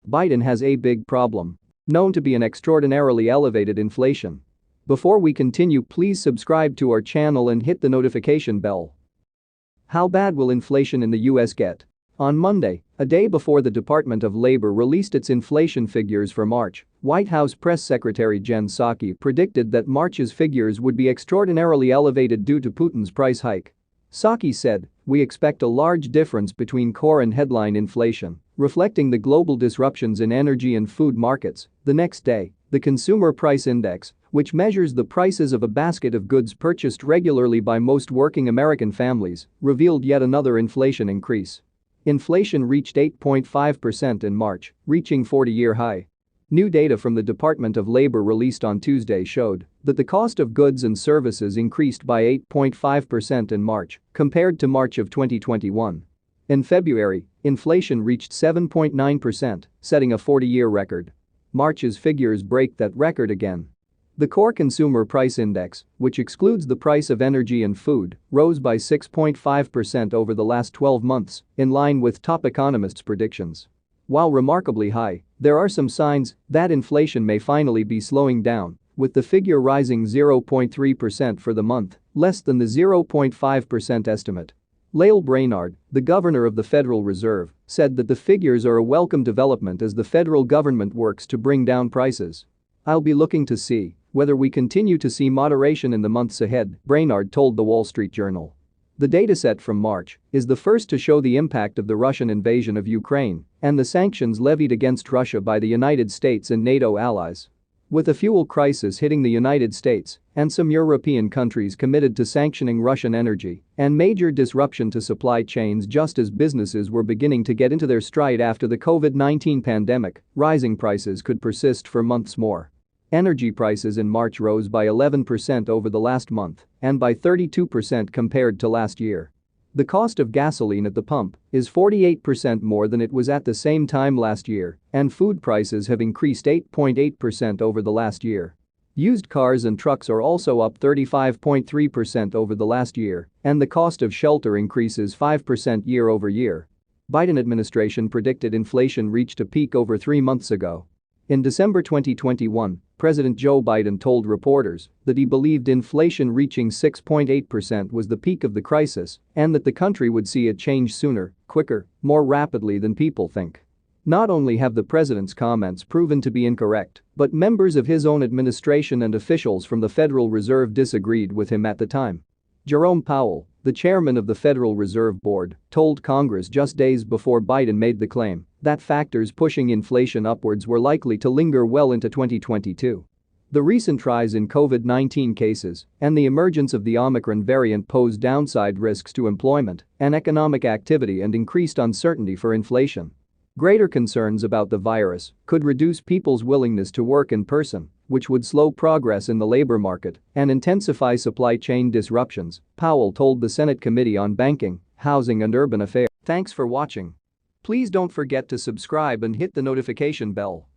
Biden has a big problem. Known to be an extraordinarily elevated inflation. Before we continue, please subscribe to our channel and hit the notification bell. How bad will inflation in the US get? On Monday, a day before the Department of Labor released its inflation figures for March, White House Press Secretary Jen Psaki predicted that March's figures would be extraordinarily elevated due to Putin's price hike. Psaki said, "We expect a large difference between core and headline inflation, reflecting the global disruptions in energy and food markets." The next day, the Consumer Price Index, which measures the prices of a basket of goods purchased regularly by most working American families, revealed yet another inflation increase. Inflation reached 8.5% in March, reaching 40-year high. New data from the Department of Labor released on Tuesday showed that the cost of goods and services increased by 8.5% in March compared to March of 2021. In February, inflation reached 7.9%, setting a 40-year record. March's figures break that record again. The core consumer price index, which excludes the price of energy and food, rose by 6.5% over the last 12 months, in line with top economists' predictions. While remarkably high, there are some signs that inflation may finally be slowing down, with the figure rising 0.3% for the month, less than the 0.5% estimate. Lael Brainard, the governor of the Federal Reserve, said that the figures are a welcome development as the federal government works to bring down prices. "I'll be looking to see whether we continue to see moderation in the months ahead," Brainard told the Wall Street Journal. The dataset from March is the first to show the impact of the Russian invasion of Ukraine and the sanctions levied against Russia by the United States and NATO allies. With a fuel crisis hitting the United States and some European countries committed to sanctioning Russian energy and major disruption to supply chains just as businesses were beginning to get into their stride after the COVID-19 pandemic, rising prices could persist for months more. Energy prices in March rose by 11% over the last month and by 32% compared to last year. The cost of gasoline at the pump is 48% more than it was at the same time last year, and food prices have increased 8.8% over the last year. Used cars and trucks are also up 35.3% over the last year, and the cost of shelter increases 5% year over year. Biden administration predicted inflation reached a peak over 3 months ago. In December 2021, President Joe Biden told reporters that he believed inflation reaching 6.8% was the peak of the crisis and that the country would see a change sooner, quicker, more rapidly than people think. Not only have the president's comments proven to be incorrect, but members of his own administration and officials from the Federal Reserve disagreed with him at the time. Jerome Powell, the chairman of the Federal Reserve Board, told Congress just days before Biden made the claim that factors pushing inflation upwards were likely to linger well into 2022. The recent rise in COVID-19 cases and the emergence of the Omicron variant pose downside risks to employment and economic activity and increased uncertainty for inflation. Greater concerns about the virus could reduce people's willingness to work in person, which would slow progress in the labor market and intensify supply chain disruptions, Powell told the Senate Committee on Banking, Housing and Urban Affairs. Thanks for watching. Please don't forget to subscribe and hit the notification bell.